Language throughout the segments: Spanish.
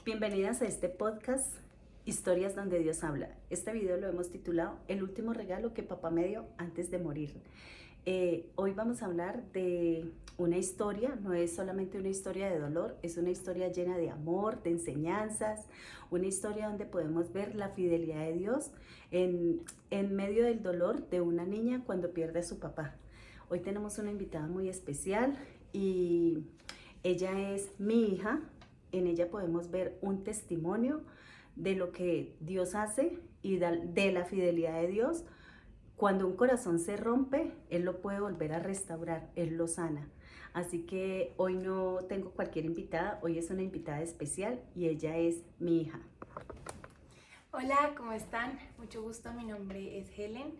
Bienvenidas a este podcast Historias donde Dios habla. Este video lo hemos titulado El último regalo que papá me dio antes de morir. Hoy vamos a hablar de una historia, no es solamente una historia de dolor, es una historia llena de amor, de enseñanzas, una historia donde podemos ver la fidelidad de Dios en medio del dolor de una niña cuando pierde a su papá. Hoy tenemos una invitada muy especial y ella es mi hija. En ella podemos ver un testimonio de lo que Dios hace y de la fidelidad de Dios. Cuando un corazón se rompe, Él lo puede volver a restaurar, Él lo sana. Así que hoy no tengo cualquier invitada, hoy es una invitada especial y ella es mi hija. Hola, ¿cómo están? Mucho gusto, mi nombre es Helen.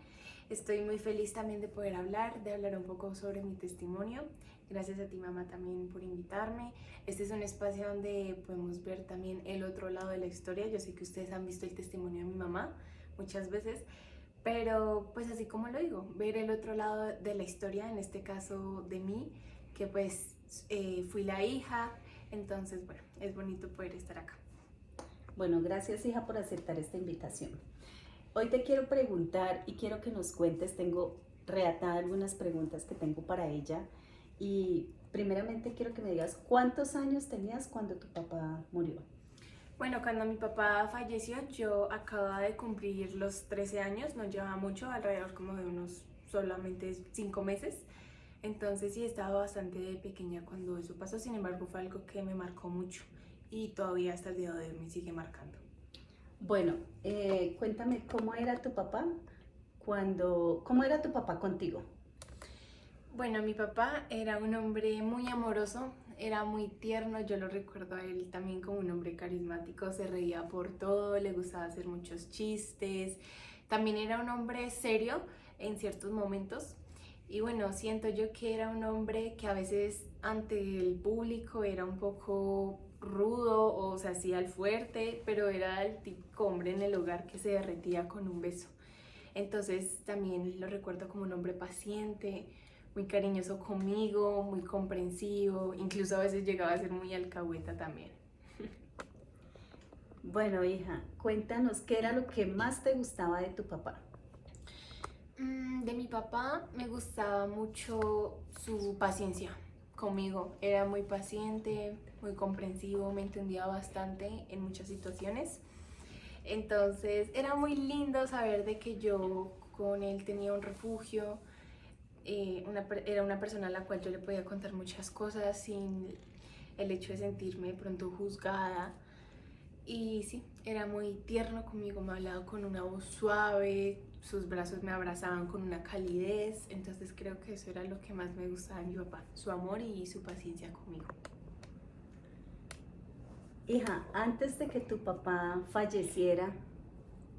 Estoy muy feliz también de poder de hablar un poco sobre mi testimonio. Gracias a ti, mamá, también por invitarme. Este es un espacio donde podemos ver también el otro lado de la historia. Yo sé que ustedes han visto el testimonio de mi mamá muchas veces, pero pues así como lo digo, ver el otro lado de la historia, en este caso de mí, que pues fui la hija. Entonces, bueno, es bonito poder estar acá. Bueno, gracias hija por aceptar esta invitación. Hoy te quiero preguntar y quiero que nos cuentes, tengo reatadas algunas preguntas que tengo para ella y primeramente quiero que me digas cuántos años tenías cuando tu papá murió. Bueno, cuando mi papá falleció, yo acababa de cumplir los 13 años, no llevaba mucho, alrededor como de unos solamente 5 meses. Entonces sí, estaba bastante pequeña cuando eso pasó, sin embargo fue algo que me marcó mucho y todavía hasta el día de hoy me sigue marcando. Bueno, cuéntame cómo era tu papá cómo era tu papá contigo. Bueno, mi papá era un hombre muy amoroso, era muy tierno, yo lo recuerdo a él también como un hombre carismático, se reía por todo, le gustaba hacer muchos chistes, también era un hombre serio en ciertos momentos y bueno, siento yo que era un hombre que a veces ante el público era un poco rudo o se hacía el fuerte, pero era el típico hombre en el hogar que se derretía con un beso. Entonces también lo recuerdo como un hombre paciente, muy cariñoso conmigo, muy comprensivo, incluso a veces llegaba a ser muy alcahueta también. Bueno, hija, cuéntanos qué era lo que más te gustaba de tu papá. De mi papá me gustaba mucho su paciencia conmigo. Era muy paciente, muy comprensivo, me entendía bastante en muchas situaciones. Entonces era muy lindo saber de que yo con él tenía un refugio. Era una persona a la cual yo le podía contar muchas cosas sin el hecho de sentirme de pronto juzgada. Y sí, era muy tierno conmigo, me hablaba con una voz suave, sus brazos me abrazaban con una calidez. Entonces creo que eso era lo que más me gustaba de mi papá, su amor y su paciencia conmigo. Hija, antes de que tu papá falleciera,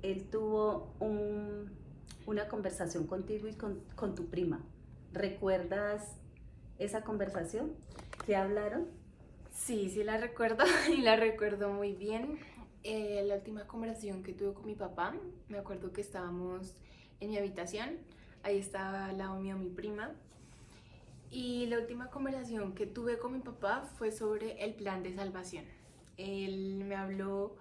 él tuvo una conversación contigo y con tu prima. ¿Recuerdas esa conversación? ¿Qué hablaron? Sí, sí la recuerdo y la recuerdo muy bien. La última conversación que tuve con mi papá, me acuerdo que estábamos en mi habitación, ahí estaba al lado mío mi prima. Y la última conversación que tuve con mi papá fue sobre el plan de salvación. Él me habló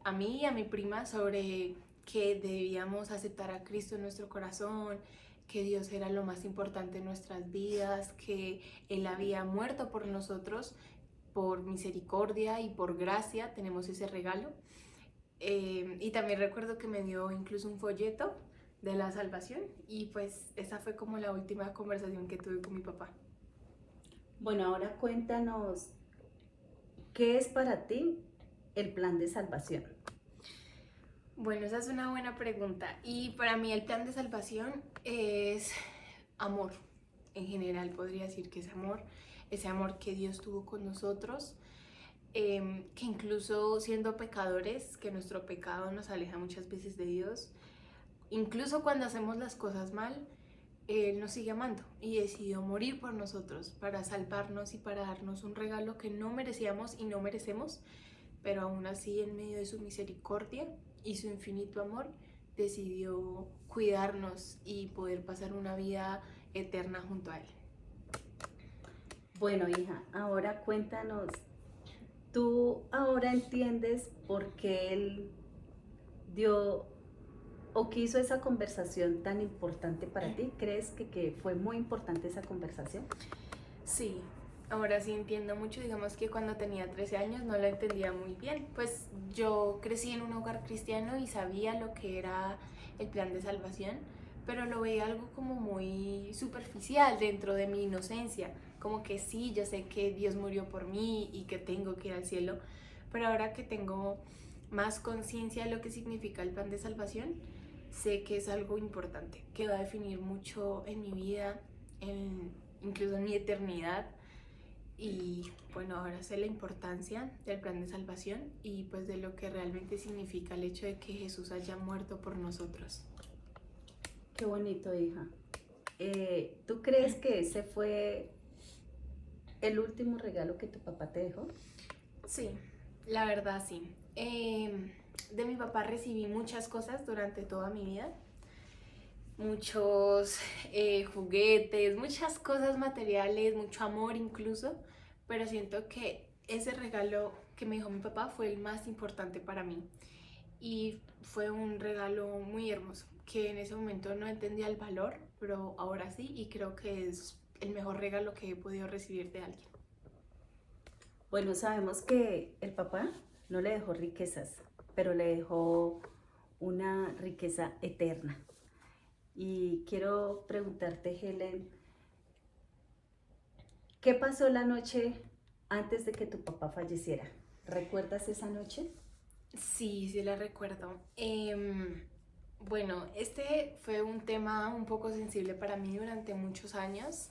a mí y a mi prima sobre que debíamos aceptar a Cristo en nuestro corazón, que Dios era lo más importante en nuestras vidas, que Él había muerto por nosotros, por misericordia y por gracia, tenemos ese regalo. Y también recuerdo que me dio incluso un folleto de la salvación y pues esa fue como la última conversación que tuve con mi papá. Bueno, ahora cuéntanos, ¿qué es para ti el plan de salvación? Bueno, esa es una buena pregunta y para mí el plan de salvación es amor. En general podría decir que es amor, ese amor que Dios tuvo con nosotros, que incluso siendo pecadores, que nuestro pecado nos aleja muchas veces de Dios, incluso cuando hacemos las cosas mal, Él nos sigue amando y decidió morir por nosotros para salvarnos y para darnos un regalo que no merecíamos y no merecemos, pero aún así en medio de su misericordia y su infinito amor decidió cuidarnos y poder pasar una vida eterna junto a Él. Bueno, hija, ahora cuéntanos, ¿Tú ahora entiendes por qué él dio o quiso esa conversación tan importante para ti? ¿Crees que fue muy importante esa conversación? Sí, ahora sí entiendo mucho. Digamos que cuando tenía 13 años no la entendía muy bien. Pues yo crecí en un hogar cristiano y sabía lo que era el plan de salvación, pero lo veía algo como muy superficial dentro de mi inocencia. Como que sí, yo sé que Dios murió por mí y que tengo que ir al cielo, pero ahora que tengo más conciencia de lo que significa el plan de salvación, sé que es algo importante, que va a definir mucho en mi vida, incluso en mi eternidad. Y bueno, ahora sé la importancia del plan de salvación y pues de lo que realmente significa el hecho de que Jesús haya muerto por nosotros. Qué bonito, hija. ¿Tú crees que ese fue el último regalo que tu papá te dejó? Sí, la verdad sí. De mi papá recibí muchas cosas durante toda mi vida, muchos juguetes, muchas cosas materiales, mucho amor incluso, pero siento que ese regalo que me dejó mi papá fue el más importante para mí y fue un regalo muy hermoso que en ese momento no entendía el valor, pero ahora sí y creo que es el mejor regalo que he podido recibir de alguien. Bueno, sabemos que el papá no le dejó riquezas, pero le dejó una riqueza eterna. Y quiero preguntarte, Helen, ¿qué pasó la noche antes de que tu papá falleciera? ¿Recuerdas esa noche? Sí, sí la recuerdo. Bueno, este fue un tema un poco sensible para mí durante muchos años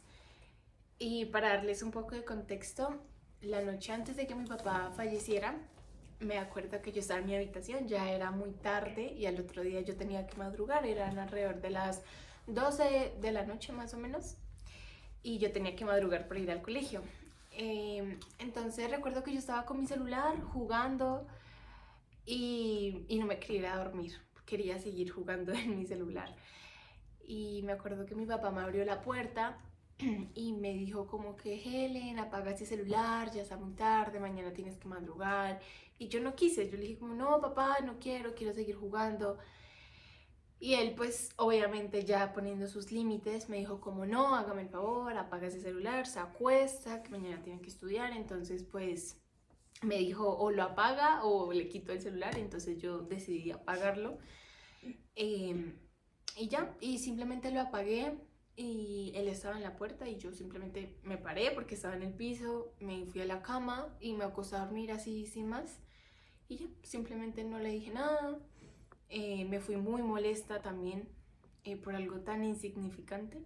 y para darles un poco de contexto, la noche antes de que mi papá falleciera, me acuerdo que yo estaba en mi habitación, ya era muy tarde y al otro día yo tenía que madrugar, eran alrededor de las 12 de la noche más o menos y yo tenía que madrugar para ir al colegio. Entonces recuerdo que yo estaba con mi celular jugando y no me quería ir a dormir, quería seguir jugando en mi celular. Y me acuerdo que mi papá me abrió la puerta y me dijo como que Helen, apaga ese celular, ya está muy tarde, mañana tienes que madrugar. Y yo no quise, yo le dije como no papá, no quiero, quiero seguir jugando. Y él pues obviamente ya poniendo sus límites me dijo como no, hágame el favor, apaga ese celular, se acuesta, que mañana tiene que estudiar. Entonces pues me dijo o lo apaga o le quito el celular, entonces yo decidí apagarlo. Eh, y ya, y simplemente lo apagué y él estaba en la puerta y yo simplemente me paré porque estaba en el piso, me fui a la cama y me acosté a dormir así sin más. Y ya, simplemente no le dije nada. Me fui muy molesta también por algo tan insignificante.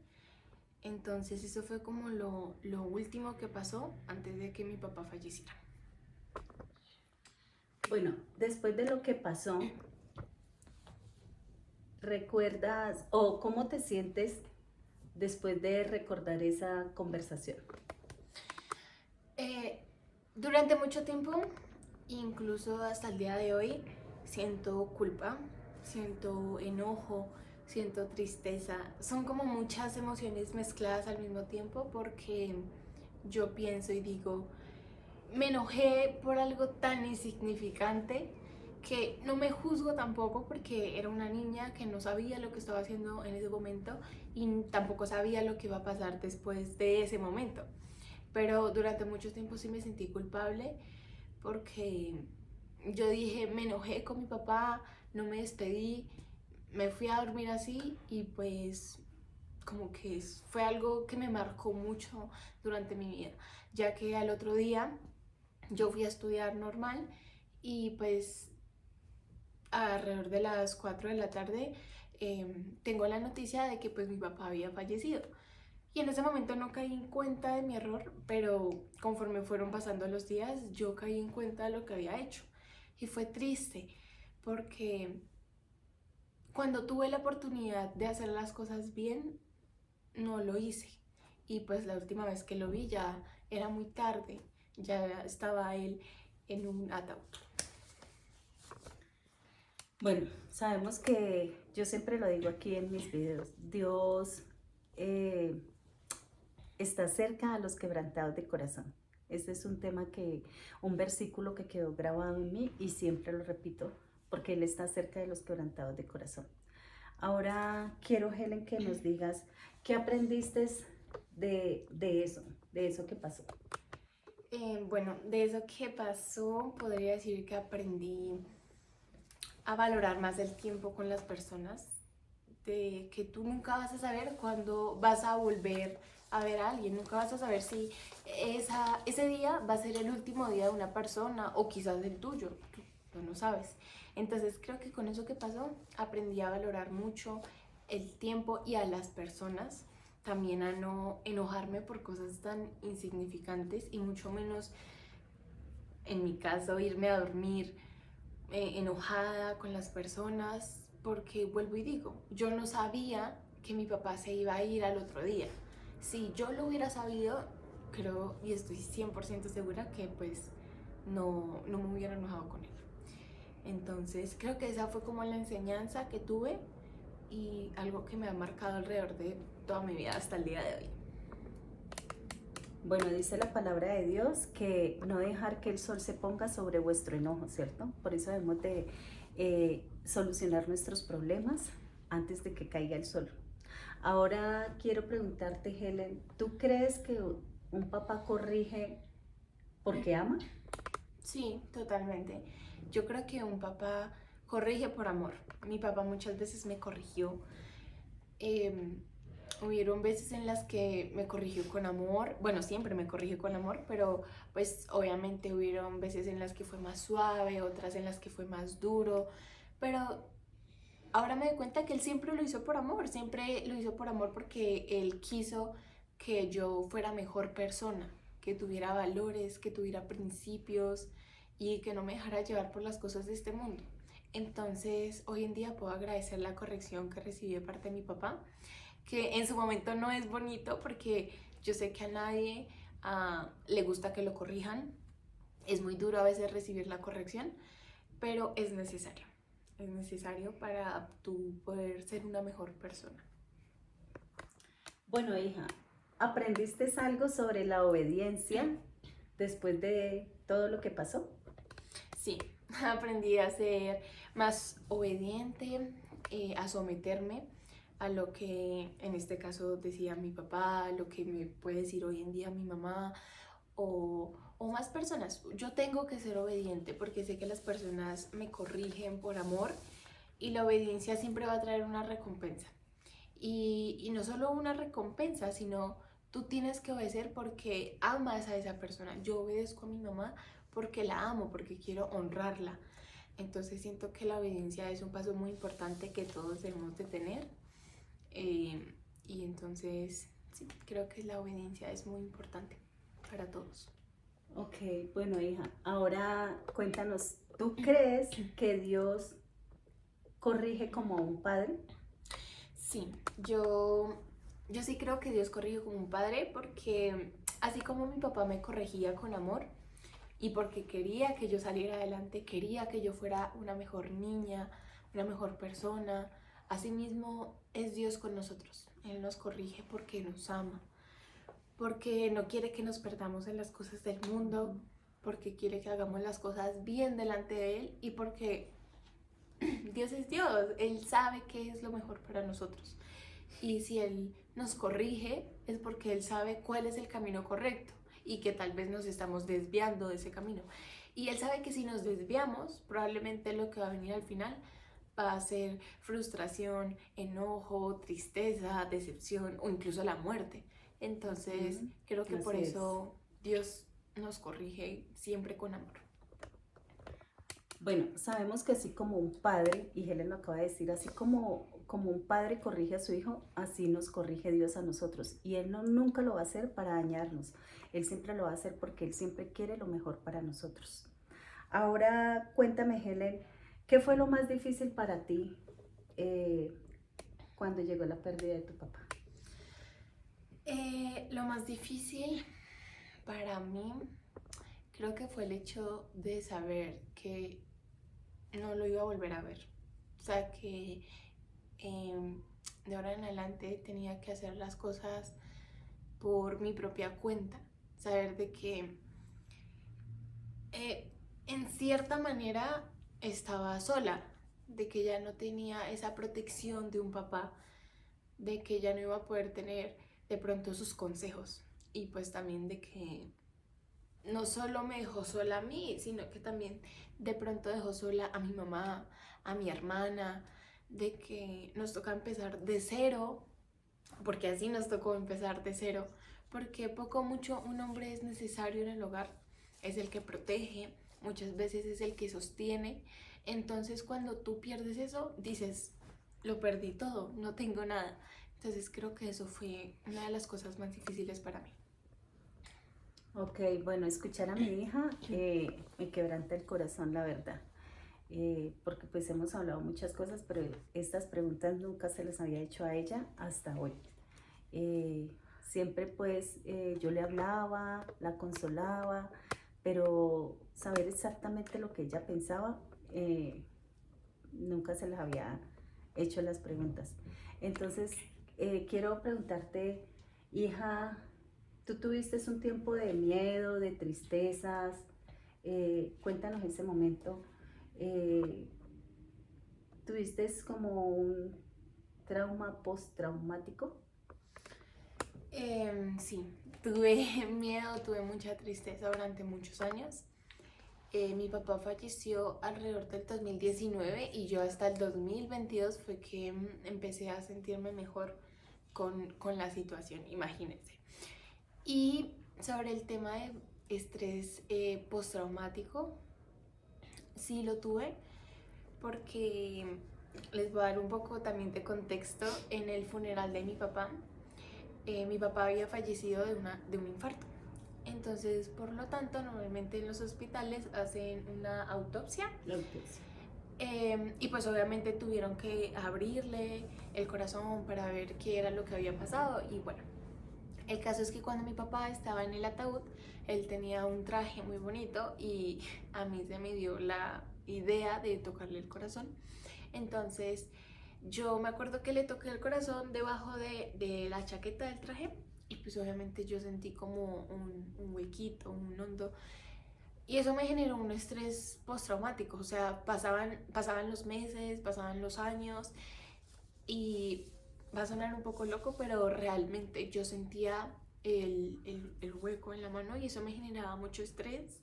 Entonces eso fue como lo último que pasó antes de que mi papá falleciera. Bueno, después de lo que pasó, ¿recuerdas o cómo te sientes después de recordar esa conversación? Eh, Durante mucho tiempo, incluso hasta el día de hoy, siento culpa, siento enojo, siento tristeza. Son como muchas emociones mezcladas al mismo tiempo porque yo pienso y digo, me enojé por algo tan insignificante que no me juzgo tampoco porque era una niña que no sabía lo que estaba haciendo en ese momento y tampoco sabía lo que iba a pasar después de ese momento. Pero durante mucho tiempo sí me sentí culpable porque yo dije, me enojé con mi papá, no me despedí, me fui a dormir así y pues como que fue algo que me marcó mucho durante mi vida, ya que al otro día yo fui a estudiar normal y pues alrededor de las 4 de la tarde tengo la noticia de que pues mi papá había fallecido. Y en ese momento no caí en cuenta de mi error, pero conforme fueron pasando los días, yo caí en cuenta de lo que había hecho. Y fue triste, porque cuando tuve la oportunidad de hacer las cosas bien, no lo hice. Y pues la última vez que lo vi ya era muy tarde, ya estaba él en un ataúd. Bueno, sabemos que yo siempre lo digo aquí en mis videos, Dios eh, está cerca a los quebrantados de corazón. Este es un versículo que quedó grabado en mí y siempre lo repito porque Él está cerca de los quebrantados de corazón. Ahora quiero, Helen, que nos digas qué aprendiste de eso que pasó. Bueno, de eso que pasó, podría decir que aprendí a valorar más el tiempo con las personas, de que tú nunca vas a saber cuándo vas a volver a ver a alguien, nunca vas a saber si ese día va a ser el último día de una persona o quizás el tuyo, tú no sabes. Entonces creo que con eso que pasó aprendí a valorar mucho el tiempo y a las personas, también a no enojarme por cosas tan insignificantes y mucho menos, en mi caso, irme a dormir enojada con las personas, porque vuelvo y digo, yo no sabía que mi papá se iba a ir al otro día. Si yo lo hubiera sabido, creo y estoy 100% segura que pues no me hubiera enojado con él. Entonces creo que esa fue como la enseñanza que tuve y algo que me ha marcado alrededor de toda mi vida hasta el día de hoy. Bueno, dice la palabra de Dios que no dejar que el sol se ponga sobre vuestro enojo, ¿cierto? Por eso debemos de solucionar nuestros problemas antes de que caiga el sol. Ahora quiero preguntarte, Helen, ¿tú crees que un papá corrige porque ama? Sí, totalmente. Yo creo que un papá corrige por amor. Mi papá muchas veces me corrigió. Eh, Hubieron veces en las que me corrigió con amor. Bueno, siempre me corrigió con amor, pero pues obviamente hubieron veces en las que fue más suave, otras en las que fue más duro. Pero ahora me doy cuenta que él siempre lo hizo por amor. Siempre lo hizo por amor porque él quiso que yo fuera mejor persona, que tuviera valores, que tuviera principios y que no me dejara llevar por las cosas de este mundo. Entonces, hoy en día puedo agradecer la corrección que recibí de parte de mi papá, que en su momento no es bonito porque yo sé que a nadie le gusta que lo corrijan. Es muy duro a veces recibir la corrección, pero es necesario. Es necesario para tú poder ser una mejor persona. Bueno, hija, ¿aprendiste algo sobre la obediencia después de todo lo que pasó? Sí, aprendí a ser más obediente, a someterme a lo que en este caso decía mi papá, lo que me puede decir hoy en día mi mamá o más personas. Yo tengo que ser obediente porque sé que las personas me corrigen por amor y la obediencia siempre va a traer una recompensa. Y no solo una recompensa, sino tú tienes que obedecer porque amas a esa persona. Yo obedezco a mi mamá porque la amo, porque quiero honrarla. Entonces siento que la obediencia es un paso muy importante que todos debemos de tener. Y entonces, sí, creo que la obediencia es muy importante para todos. Ok, bueno, hija, ahora cuéntanos, ¿tú crees que Dios corrige como a un padre? Sí, yo sí creo que Dios corrige como un padre porque así como mi papá me corregía con amor y porque quería que yo saliera adelante, quería que yo fuera una mejor niña, una mejor persona, asimismo es Dios con nosotros. Él nos corrige porque nos ama, porque no quiere que nos perdamos en las cosas del mundo, porque quiere que hagamos las cosas bien delante de Él y porque Dios es Dios, Él sabe qué es lo mejor para nosotros. Y si Él nos corrige es porque Él sabe cuál es el camino correcto y que tal vez nos estamos desviando de ese camino. Y Él sabe que si nos desviamos, probablemente lo que va a venir al final va a ser frustración, enojo, tristeza, decepción o incluso la muerte. Entonces, creo que por eso Dios nos corrige siempre con amor. Bueno, sabemos que así como un padre, y Helen lo acaba de decir, así como un padre corrige a su hijo, así nos corrige Dios a nosotros. Y Él nunca lo va a hacer para dañarnos. Él siempre lo va a hacer porque Él siempre quiere lo mejor para nosotros. Ahora cuéntame, Helen, ¿qué fue lo más difícil para ti cuando llegó la pérdida de tu papá? Lo más difícil para mí creo que fue el hecho de saber que no lo iba a volver a ver. O sea, que de ahora en adelante tenía que hacer las cosas por mi propia cuenta. Saber de que En cierta manera estaba sola, de que ya no tenía esa protección de un papá, de que ya no iba a poder tener de pronto sus consejos y pues también de que no solo me dejó sola a mí, sino que también de pronto dejó sola a mi mamá, a mi hermana, de que nos toca empezar de cero, porque así nos tocó empezar de cero, porque poco o mucho un hombre es necesario en el hogar, es el que protege, muchas veces es el que sostiene, entonces cuando tú pierdes eso, dices, lo perdí todo, no tengo nada, entonces creo que eso fue una de las cosas más difíciles para mí. Ok, bueno, escuchar a mi hija me quebranta el corazón, la verdad. Porque pues hemos hablado muchas cosas, pero estas preguntas nunca se las había hecho a ella hasta hoy. Siempre pues yo le hablaba, la consolaba, pero saber exactamente lo que ella pensaba, nunca se las había hecho las preguntas. Entonces, quiero preguntarte, hija, tú tuviste un tiempo de miedo, de tristezas, cuéntanos ese momento. Eh, ¿Tuviste como un trauma postraumático? Sí, tuve miedo, tuve mucha tristeza durante muchos años. Mi papá falleció alrededor del 2019 y yo hasta el 2022 fue que empecé a sentirme mejor con la situación, imagínense. Y sobre el tema de estrés postraumático, sí lo tuve porque les voy a dar un poco también de contexto. En el funeral de mi papá había fallecido de un infarto. Entonces, por lo tanto, normalmente en los hospitales hacen una autopsia. La autopsia. Y pues obviamente tuvieron que abrirle el corazón para ver qué era lo que había pasado. Y bueno, el caso es que cuando mi papá estaba en el ataúd, él tenía un traje muy bonito y a mí se me dio la idea de tocarle el corazón. Entonces yo me acuerdo que le toqué el corazón debajo de la chaqueta del traje y pues obviamente yo sentí como un huequito, un hondo. Y eso me generó un estrés postraumático, o sea, pasaban los meses, pasaban los años y va a sonar un poco loco, pero realmente yo sentía el hueco en la mano y eso me generaba mucho estrés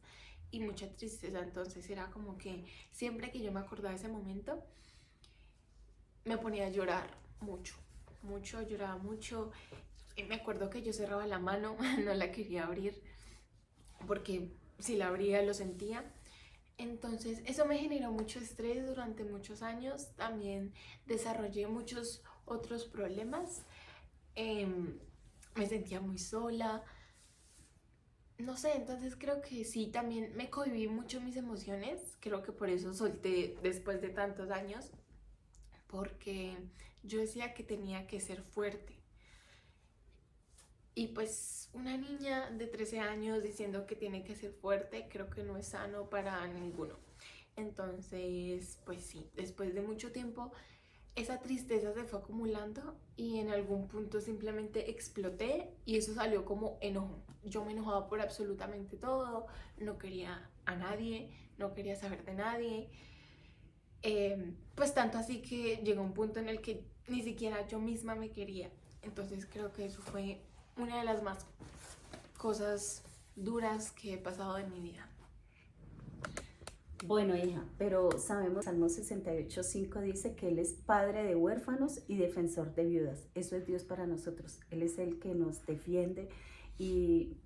y mucha tristeza. Entonces era como que siempre que yo me acordaba de ese momento, me ponía a llorar mucho, mucho, lloraba mucho. Y me acuerdo que yo cerraba la mano, no la quería abrir porque si la abría lo sentía. Entonces eso me generó mucho estrés durante muchos años. También desarrollé muchos otros problemas. Me sentía muy sola. No sé, entonces creo que sí, también me cohibí mucho mis emociones. Creo que por eso solté después de tantos años. Porque yo decía que tenía que ser fuerte. Y pues una niña de 13 años diciendo que tiene que ser fuerte, creo que no es sano para ninguno. Entonces, pues sí, después de mucho tiempo, esa tristeza se fue acumulando y en algún punto simplemente exploté y eso salió como enojo. Yo me enojaba por absolutamente todo, no quería a nadie, no quería saber de nadie. Pues tanto así que llegó un punto en el que ni siquiera yo misma me quería. Entonces creo que eso fue una de las más cosas duras que he pasado en mi vida. Bueno, hija, pero sabemos, Salmo 68:5 dice que Él es padre de huérfanos y defensor de viudas. Eso es Dios para nosotros. Él es el que nos defiende y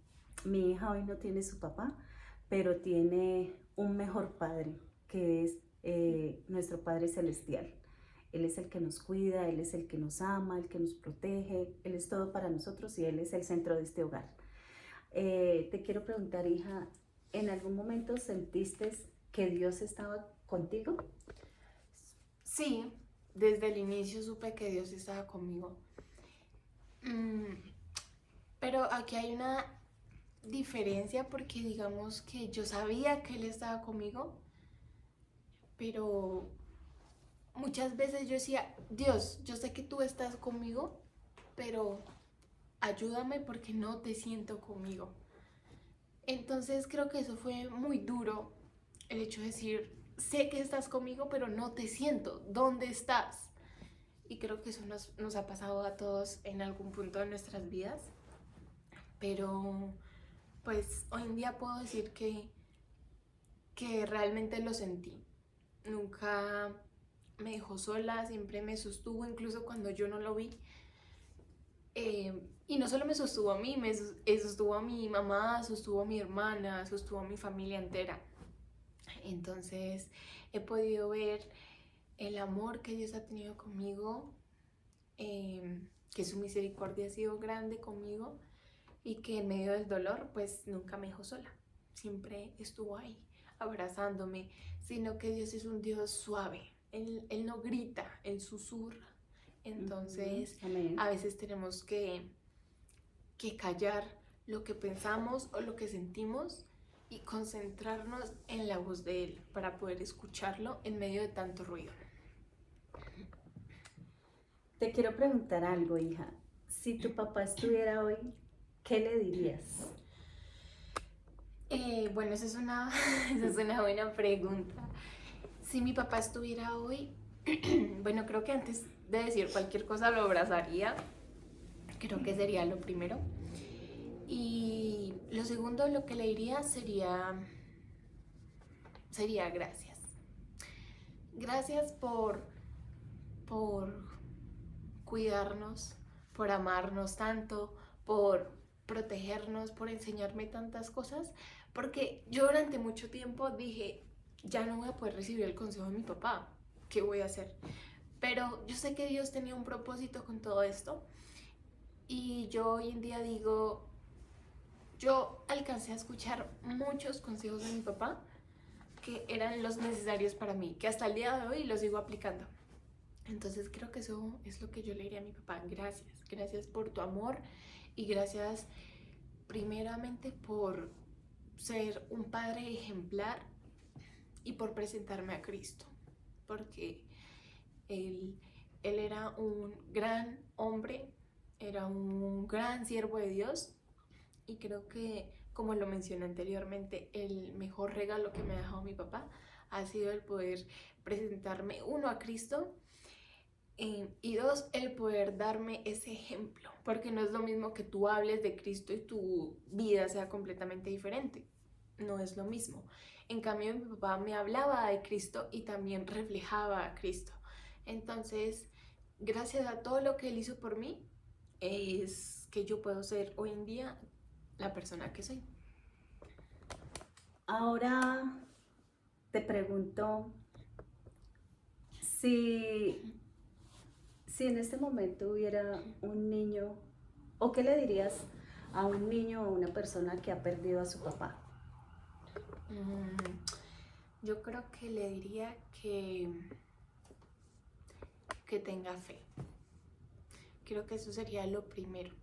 mi hija hoy no tiene su papá, pero tiene un mejor padre, que es nuestro Padre Celestial. Él es el que nos cuida, Él es el que nos ama, el que nos protege, Él es todo para nosotros y Él es el centro de este hogar. Te quiero preguntar, hija, ¿en algún momento sentiste que Dios estaba contigo? Sí, desde el inicio supe que Dios estaba conmigo. Pero aquí hay una diferencia porque digamos que yo sabía que Él estaba conmigo, pero muchas veces yo decía, Dios, yo sé que tú estás conmigo, pero ayúdame porque no te siento conmigo. Entonces creo que eso fue muy duro, el hecho de decir, sé que estás conmigo, pero no te siento, ¿dónde estás? Y creo que eso nos ha pasado a todos en algún punto de nuestras vidas, pero pues hoy en día puedo decir que realmente lo sentí. Nunca me dejó sola, siempre me sostuvo, incluso cuando yo no lo vi. Y no solo me sostuvo a mí, sostuvo a mi mamá, sostuvo a mi hermana, sostuvo a mi familia entera. Entonces he podido ver el amor que Dios ha tenido conmigo, que su misericordia ha sido grande conmigo y que en medio del dolor pues nunca me dejó sola, siempre estuvo ahí abrazándome, sino que Dios es un Dios suave, Él no grita, Él susurra. Entonces a veces tenemos que callar lo que pensamos o lo que sentimos y concentrarnos en la voz de Él para poder escucharlo en medio de tanto ruido. Te quiero preguntar algo, hija. Si tu papá estuviera hoy, ¿qué le dirías? Bueno, esa es una buena pregunta. Si mi papá estuviera hoy, bueno, creo que antes de decir cualquier cosa lo abrazaría. Creo que sería lo primero. Y lo segundo, lo que le diría sería gracias. Gracias por cuidarnos, por amarnos tanto, por protegernos, por enseñarme tantas cosas, porque yo durante mucho tiempo dije, ya no voy a poder recibir el consejo de mi papá, ¿qué voy a hacer? Pero yo sé que Dios tenía un propósito con todo esto y yo hoy en día digo, yo alcancé a escuchar muchos consejos de mi papá que eran los necesarios para mí, que hasta el día de hoy los sigo aplicando. Entonces creo que eso es lo que yo le diría a mi papá. Gracias por tu amor y gracias primeramente por ser un padre ejemplar y por presentarme a Cristo, porque él era un gran hombre, era un gran siervo de Dios y creo que, como lo mencioné anteriormente, el mejor regalo que me ha dejado mi papá ha sido el poder presentarme, uno, a Cristo, y dos, el poder darme ese ejemplo, porque no es lo mismo que tú hables de Cristo y tu vida sea completamente diferente, no es lo mismo. En cambio, mi papá me hablaba de Cristo y también reflejaba a Cristo. Entonces, gracias a todo lo que él hizo por mí, es que yo puedo ser hoy en día la persona que soy. Ahora te pregunto, si en este momento hubiera un niño, ¿o qué le dirías a un niño o a una persona que ha perdido a su papá? Yo creo que le diría que tenga fe. Creo que eso sería lo primero.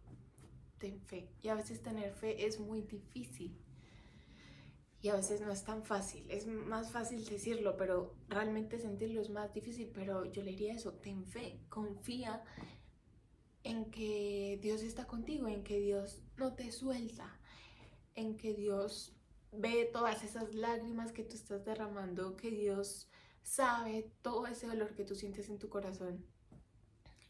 Ten fe. Y a veces tener fe es muy difícil. Y a veces no es tan fácil. Es más fácil decirlo, pero realmente sentirlo es más difícil. Pero yo le diría eso, ten fe, confía en que Dios está contigo, en que Dios no te suelta, en que Dios ve todas esas lágrimas que tú estás derramando, que Dios sabe todo ese dolor que tú sientes en tu corazón.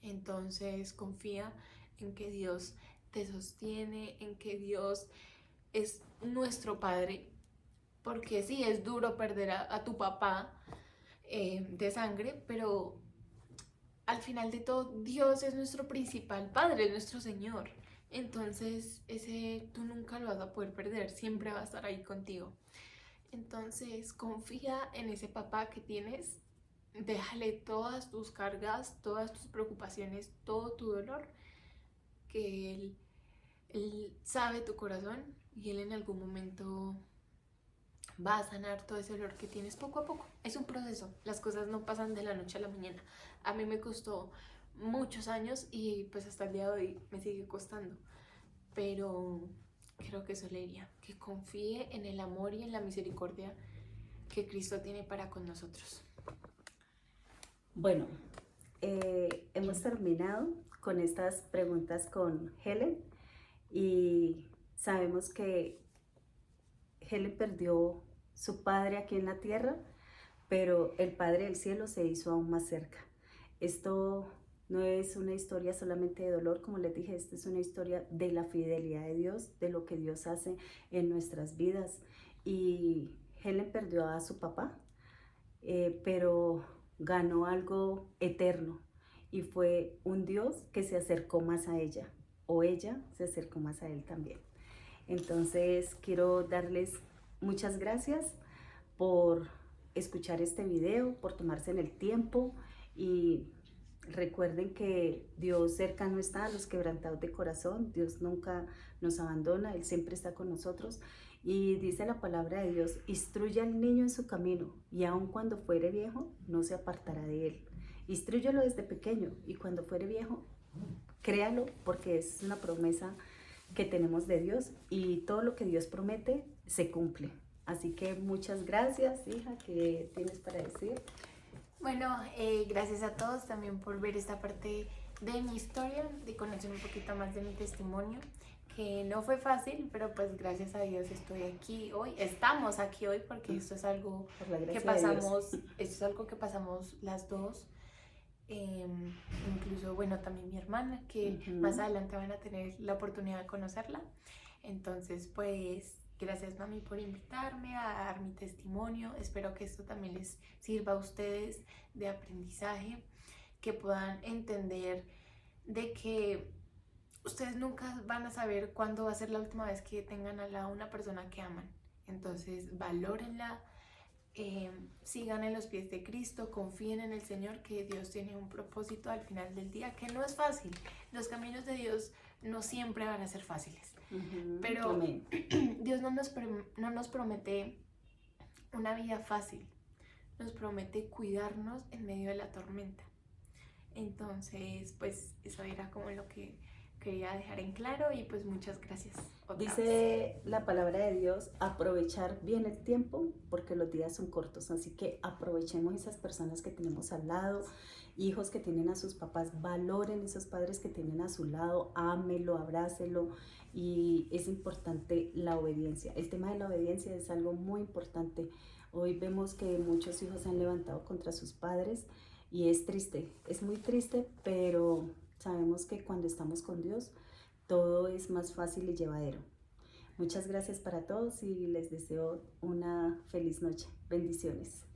Entonces confía en que Dios te sostiene, en que Dios es nuestro Padre, porque sí, es duro perder a tu papá de sangre, pero al final de todo Dios es nuestro principal Padre, es nuestro Señor. Entonces ese tú nunca lo vas a poder perder, siempre va a estar ahí contigo. Entonces confía en ese papá que tienes, déjale todas tus cargas, todas tus preocupaciones, todo tu dolor, que él sabe tu corazón y Él en algún momento va a sanar todo ese dolor que tienes poco a poco. Es un proceso, las cosas no pasan de la noche a la mañana. A mí me costó muchos años y pues hasta el día de hoy me sigue costando, pero creo que eso le diría, que confíe en el amor y en la misericordia que Cristo tiene para con nosotros. Bueno, hemos terminado con estas preguntas con Helen y sabemos que Helen perdió su padre aquí en la tierra, pero el Padre del Cielo se hizo aún más cerca. Esto no es una historia solamente de dolor, como les dije, esta es una historia de la fidelidad de Dios, de lo que Dios hace en nuestras vidas. Y Helen perdió a su papá, pero ganó algo eterno y fue un Dios que se acercó más a ella, o ella se acercó más a él también. Entonces quiero darles muchas gracias por escuchar este video, por tomarse en el tiempo, y recuerden que Dios cercano está a los quebrantados de corazón. Dios nunca nos abandona, Él siempre está con nosotros. Y dice la palabra de Dios: instruye al niño en su camino, y aun cuando fuere viejo, no se apartará de él. Instrúyelo desde pequeño, y cuando fuere viejo, créalo, porque es una promesa que tenemos de Dios, y todo lo que Dios promete se cumple. Así que muchas gracias, hija. ¿Qué tienes para decir? Bueno, gracias a todos también por ver esta parte de mi historia, de conocer un poquito más de mi testimonio, que no fue fácil, pero pues gracias a Dios estoy aquí hoy, estamos aquí hoy, porque esto es algo que pasamos, esto es algo que pasamos las dos. Incluso, bueno, también mi hermana, que más adelante van a tener la oportunidad de conocerla. Entonces, pues, gracias, mami, por invitarme a dar mi testimonio. Espero que esto también les sirva a ustedes de aprendizaje, que puedan entender de que ustedes nunca van a saber cuándo va a ser la última vez que tengan al lado una persona que aman. Entonces, valórenla. Sigan en los pies de Cristo, confíen en el Señor, que Dios tiene un propósito al final del día, que no es fácil. Los caminos de Dios no siempre van a ser fáciles, pero Dios no nos promete una vida fácil, nos promete cuidarnos en medio de la tormenta. Entonces, pues eso era como lo que quería dejar en claro, y pues muchas gracias. Dice la palabra de Dios: aprovechar bien el tiempo, porque los días son cortos. Así que aprovechemos esas personas que tenemos al lado, hijos que tienen a sus papás, valoren esos padres que tienen a su lado, ámelo, abrácelo. Y es importante la obediencia. El tema de la obediencia es algo muy importante. Hoy vemos que muchos hijos se han levantado contra sus padres, y es triste, es muy triste, pero sabemos que cuando estamos con Dios, todo es más fácil y llevadero. Muchas gracias para todos, y les deseo una feliz noche. Bendiciones.